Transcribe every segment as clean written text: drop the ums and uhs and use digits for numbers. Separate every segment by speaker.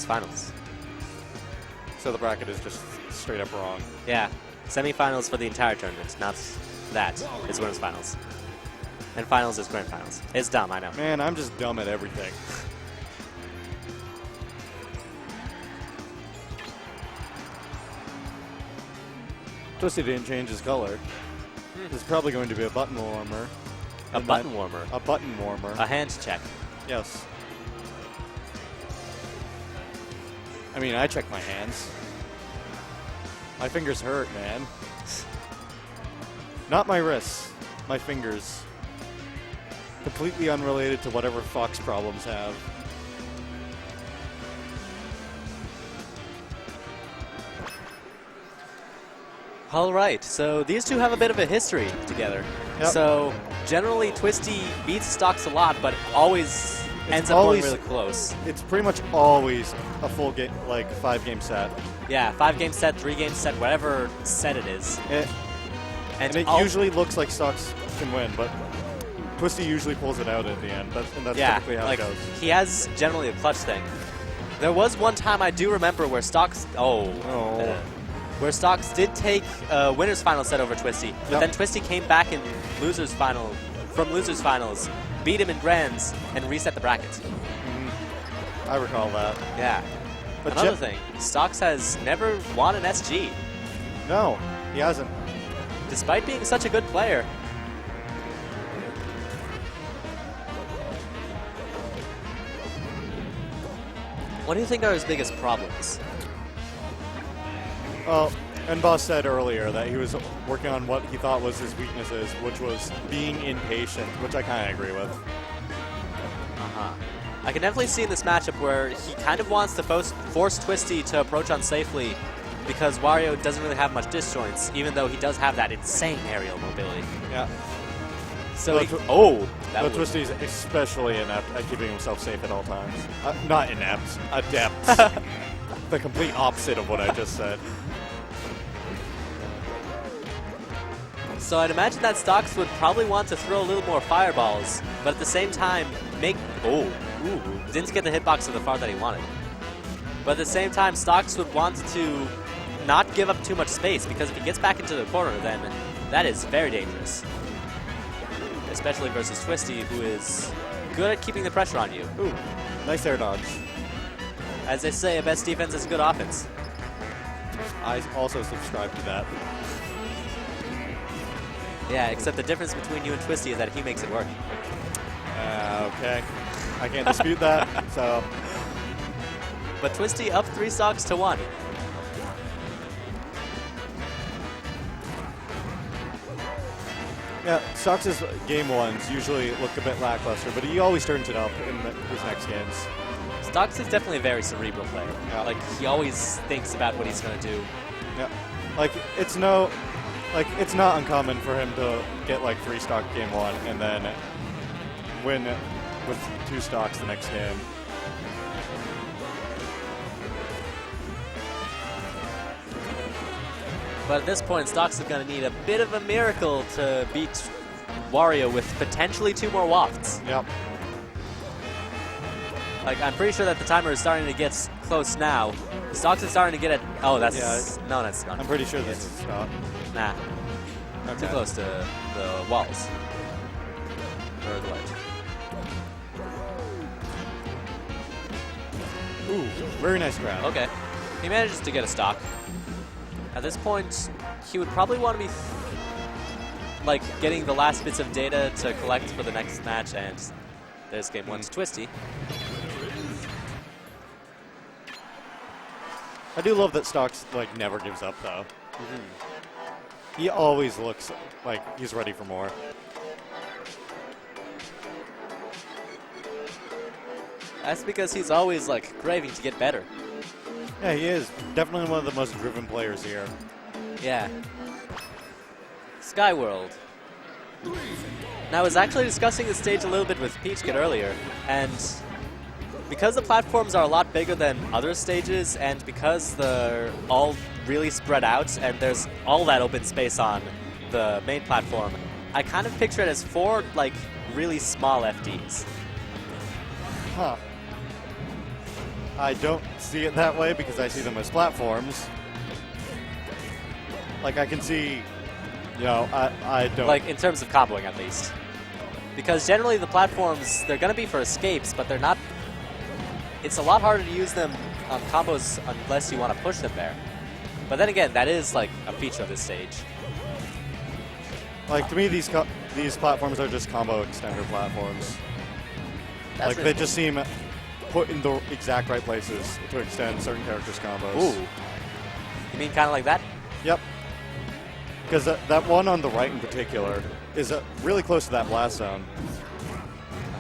Speaker 1: it's finals.
Speaker 2: So the bracket is just straight up wrong.
Speaker 1: Yeah, semifinals for the entire tournament, not that. It's winners finals. And finals is grand finals. It's dumb, I know.
Speaker 2: Man, I'm just dumb at everything. Twisty didn't change his color. This is probably going to be a button warmer.
Speaker 1: A button warmer.
Speaker 2: A button warmer.
Speaker 1: A hand check.
Speaker 2: Yes. I mean, I check my hands. My fingers hurt, man. Not my wrists. My fingers. Completely unrelated to whatever Fox problems have.
Speaker 1: All right, so these two have a bit of a history together.
Speaker 2: Yep.
Speaker 1: So generally, Twisty beats Stoks a lot, but always ends up going really close.
Speaker 2: It's pretty much always a full game, like 5-game set.
Speaker 1: Yeah, 5-game set, 3-game set, whatever set it is.
Speaker 2: And it usually looks like Stoks can win, but Twisty usually pulls it out at the end. That's typically how it goes.
Speaker 1: He has generally a clutch thing. There was one time I do remember where Stoks... where Stoks did take winner's final set over Twisty, but then Twisty came back in losers finals, beat him in grands, and reset the bracket.
Speaker 2: I recall that.
Speaker 1: Yeah. But another thing, Stoks has never won an SG.
Speaker 2: No, he hasn't.
Speaker 1: Despite being such a good player. What do you think are his biggest problems?
Speaker 2: Well, Boss said earlier that he was working on what he thought was his weaknesses, which was being impatient, which I kind of agree with.
Speaker 1: I can definitely see in this matchup where he kind of wants to force Twisty to approach on safely because Wario doesn't really have much disjoints, even though he does have that insane aerial mobility.
Speaker 2: Yeah.
Speaker 1: So
Speaker 2: but Twisty's especially inept at keeping himself safe at all times. Not inept, adept. The complete opposite of what I just said.
Speaker 1: So I'd imagine that Stoks would probably want to throw a little more fireballs, but at the same time make... didn't get the hitbox to the far that he wanted. But at the same time, Stoks would want to not give up too much space, because if he gets back into the corner, then that is very dangerous. Especially versus Twisty, who is good at keeping the pressure on you.
Speaker 2: Ooh, nice air dodge.
Speaker 1: As they say, a best defense is a good offense.
Speaker 2: I also subscribe to that.
Speaker 1: Yeah, except the difference between you and Twisty is that he makes it work.
Speaker 2: Okay. I can't dispute that, so...
Speaker 1: But Twisty up 3 Stoks to 1.
Speaker 2: Yeah, Stoks' game ones usually look a bit lackluster, but he always turns it up in his next games.
Speaker 1: Stoks is definitely a very cerebral player. Yeah. Like, he always thinks about what he's going to do.
Speaker 2: Yeah. Like, it's not uncommon for him to get, like, 3 stock game 1 and then win with 2 stocks the next game.
Speaker 1: But at this point, Stoks is going to need a bit of a miracle to beat Wario with potentially 2 more wafts.
Speaker 2: Yep.
Speaker 1: Like, I'm pretty sure that the timer is starting to get close now. Stoks is starting to get it. Oh, that's...
Speaker 2: Yeah,
Speaker 1: no, that's not.
Speaker 2: I'm pretty sure this is not.
Speaker 1: Nah.
Speaker 2: Okay.
Speaker 1: Too close to the walls. Or the ledge.
Speaker 2: Ooh, very nice grab.
Speaker 1: Okay. He manages to get a stock. At this point, he would probably want to be like getting the last bits of data to collect for the next match, and there's game 1 to Twisty.
Speaker 2: I do love that Stoks like never gives up though. He always looks like he's ready for more.
Speaker 1: That's because he's always like craving to get better.
Speaker 2: Yeah, he is. Definitely one of the most driven players here.
Speaker 1: Yeah. Skyworld. Now, I was actually discussing the stage a little bit with Peachkid earlier, and because the platforms are a lot bigger than other stages, and because they're all really spread out, and there's all that open space on the main platform, I kind of picture it as 4, like, really small FDs.
Speaker 2: Huh. I don't see it that way because I see them as platforms. Like, I can see, you know, I don't...
Speaker 1: Like, in terms of comboing, at least. Because generally the platforms, they're going to be for escapes, but they're not... It's a lot harder to use them on combos unless you want to push them there. But then again, that is, like, a feature of this stage.
Speaker 2: Like, to me, these platforms are just combo extender platforms.
Speaker 1: That's
Speaker 2: like,
Speaker 1: really
Speaker 2: they just seem put in the exact right places to extend certain characters' combos.
Speaker 1: Ooh. You mean kind of like that?
Speaker 2: Yep. Because that one on the right in particular is really close to that blast zone.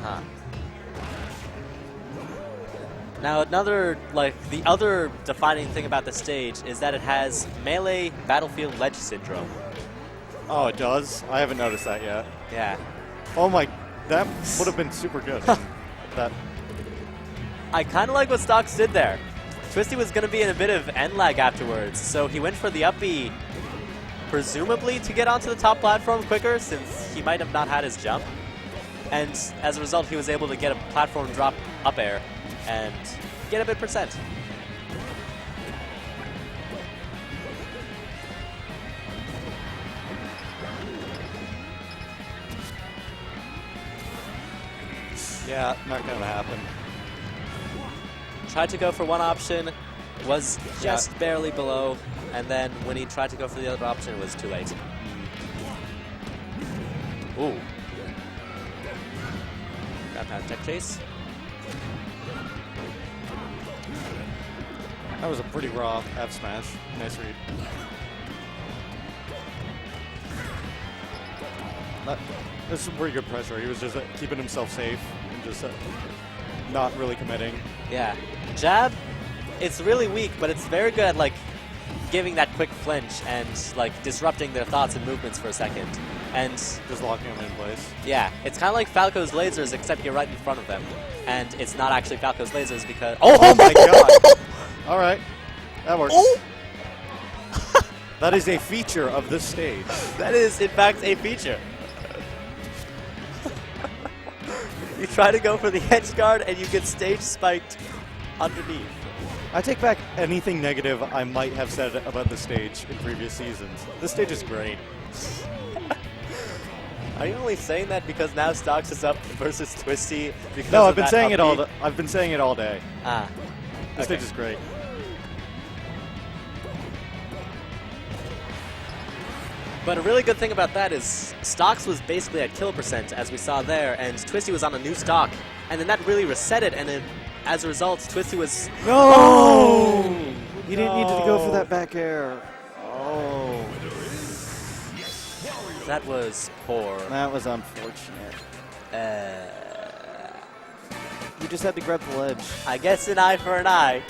Speaker 1: Uh-huh. Now another, like, the other defining thing about the stage is that it has melee battlefield ledge syndrome.
Speaker 2: Oh, it does? I haven't noticed that yet.
Speaker 1: Yeah.
Speaker 2: Oh my, that would have been super good. That.
Speaker 1: I kind of like what Stoks did there. Twisty was going to be in a bit of end lag afterwards, so he went for the up B, presumably to get onto the top platform quicker, since he might have not had his jump. And as a result, he was able to get a platform drop up air and get a bit percent.
Speaker 2: Yeah, not going to happen.
Speaker 1: Tried to go for one option, was just barely below, and then when he tried to go for the other option, it was too late. Ooh. Grab that tech chase.
Speaker 2: That was a pretty raw F smash. Nice read. There's some pretty good pressure. He was just keeping himself safe and just not really committing.
Speaker 1: Yeah. Jab, it's really weak, but it's very good at, like, giving that quick flinch and, like, disrupting their thoughts and movements for a second. And
Speaker 2: just locking them in place.
Speaker 1: Yeah, it's kind of like Falco's lasers, except you're right in front of them. And it's not actually Falco's lasers because...
Speaker 2: Oh my god! All right. That works.
Speaker 1: Oh.
Speaker 2: That is a feature of this stage.
Speaker 1: That is, in fact, a feature. You try to go for the edge guard and you get stage spiked underneath.
Speaker 2: I take back anything negative I might have said about the stage in previous seasons. This stage is great.
Speaker 1: Are you only saying that because now Stoks is up versus Twisty? Because
Speaker 2: No,
Speaker 1: of
Speaker 2: I've been
Speaker 1: that
Speaker 2: saying it
Speaker 1: upbeat?
Speaker 2: all. I've been saying it all day.
Speaker 1: Ah,
Speaker 2: This
Speaker 1: okay.
Speaker 2: stage is great.
Speaker 1: But a really good thing about that is Stoks was basically at kill percent, as we saw there, and Twisty was on a new stock, and then that really reset it, and then as a result, Twisty was...
Speaker 2: No!
Speaker 1: Oh!
Speaker 2: You didn't need to go for that back air. Oh.
Speaker 1: That was poor.
Speaker 2: That was unfortunate. You just had to grab the ledge.
Speaker 1: I guess an eye for an eye.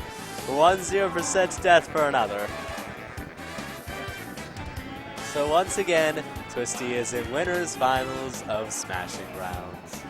Speaker 1: 1-0% death for another. So once again, Twisty is in winners finals of Smashing Rounds.